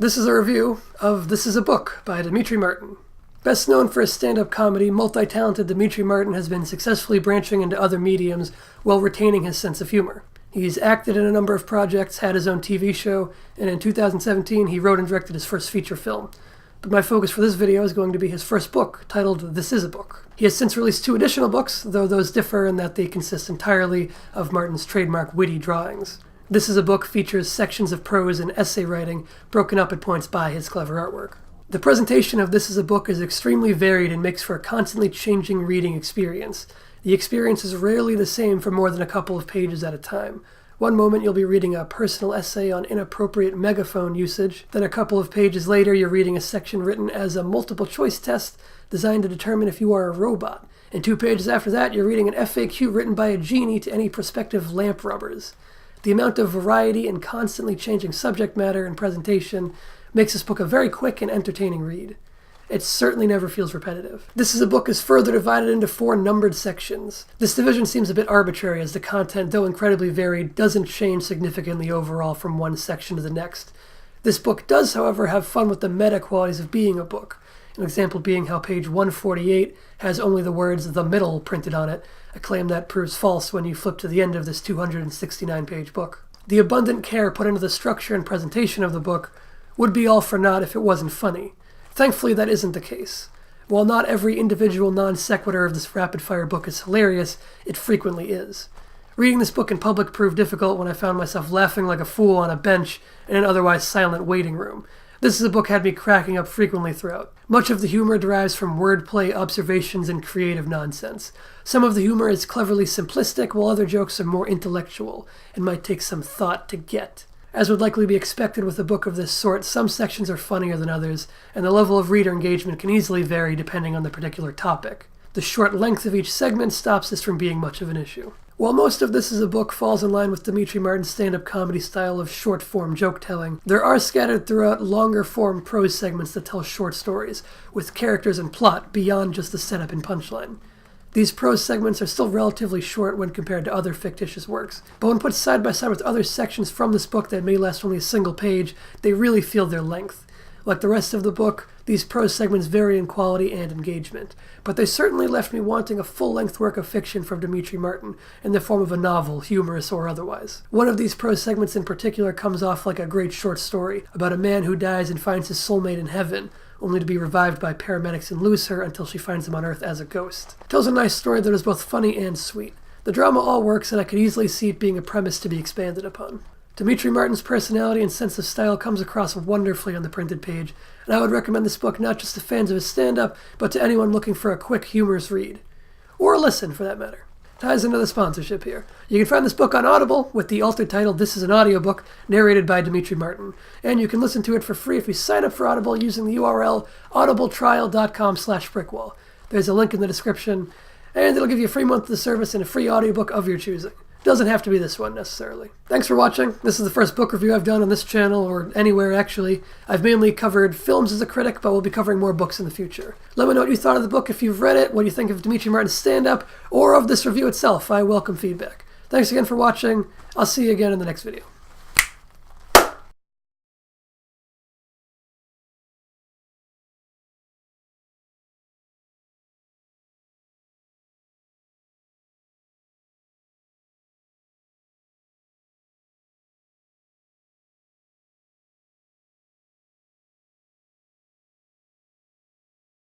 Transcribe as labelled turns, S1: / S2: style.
S1: This is a review of This Is a Book by Demetri Martin. Best known for his stand-up comedy, multi-talented Demetri Martin has been successfully branching into other mediums while retaining his sense of humor. He's acted in a number of projects, had his own TV show, and in 2017 he wrote and directed his first feature film. But my focus for this video is going to be his first book, titled This Is a Book. He has since released 2 additional books, though those differ in that they consist entirely of Martin's trademark witty drawings. This Is a Book features sections of prose and essay writing broken up at points by his clever artwork. The presentation of This Is a Book is extremely varied and makes for a constantly changing reading experience. The experience is rarely the same for more than a couple of pages at a time. One moment you'll be reading a personal essay on inappropriate megaphone usage, then a couple of pages later you're reading a section written as a multiple choice test designed to determine if you are a robot. And 2 pages after that you're reading an FAQ written by a genie to any prospective lamp rubbers. The amount of variety and constantly changing subject matter and presentation makes this book a very quick and entertaining read. It certainly never feels repetitive. This Is a Book is further divided into 4 numbered sections. This division seems a bit arbitrary as the content, though incredibly varied, doesn't change significantly overall from one section to the next. This book does, however, have fun with the meta qualities of being a book. An example being how page 148 has only the words "the middle" printed on it, a claim that proves false when you flip to the end of this 269-page book. The abundant care put into the structure and presentation of the book would be all for naught if it wasn't funny. Thankfully, that isn't the case. While not every individual non sequitur of this rapid-fire book is hilarious, it frequently is. Reading this book in public proved difficult when I found myself laughing like a fool on a bench in an otherwise silent waiting room. This Is a Book had me cracking up frequently throughout. Much of the humor derives from wordplay, observations, and creative nonsense. Some of the humor is cleverly simplistic, while other jokes are more intellectual and might take some thought to get. As would likely be expected with a book of this sort, some sections are funnier than others, and the level of reader engagement can easily vary depending on the particular topic. The short length of each segment stops this from being much of an issue. While most of This Is a Book falls in line with Demetri Martin's stand-up comedy style of short-form joke-telling, there are scattered throughout longer-form prose segments that tell short stories, with characters and plot beyond just the setup and punchline. These prose segments are still relatively short when compared to other fictitious works, but when put side by side with other sections from this book that may last only a single page, they really feel their length. Like the rest of the book, these prose segments vary in quality and engagement, but they certainly left me wanting a full-length work of fiction from Demetri Martin in the form of a novel, humorous or otherwise. One of these prose segments in particular comes off like a great short story about a man who dies and finds his soulmate in heaven, only to be revived by paramedics and lose her until she finds him on Earth as a ghost. It tells a nice story that is both funny and sweet. The drama all works, and I could easily see it being a premise to be expanded upon. Demetri Martin's personality and sense of style comes across wonderfully on the printed page, and I would recommend this book not just to fans of his stand-up, but to anyone looking for a quick, humorous read. Or a listen, for that matter. Ties into the sponsorship here. You can find this book on Audible with the altered title This Is an Audiobook, narrated by Demetri Martin, and you can listen to it for free if you sign up for Audible using the URL audibletrial.com/brickwall. There's a link in the description, and it'll give you a free month of the service and a free audiobook of your choosing. Doesn't have to be this one, necessarily. Thanks for watching. This is the first book review I've done on this channel, or anywhere, actually. I've mainly covered films as a critic, but we'll be covering more books in the future. Let me know what you thought of the book if you've read it, what you think of Demetri Martin's stand-up, or of this review itself. I welcome feedback. Thanks again for watching. I'll see you again in the next video.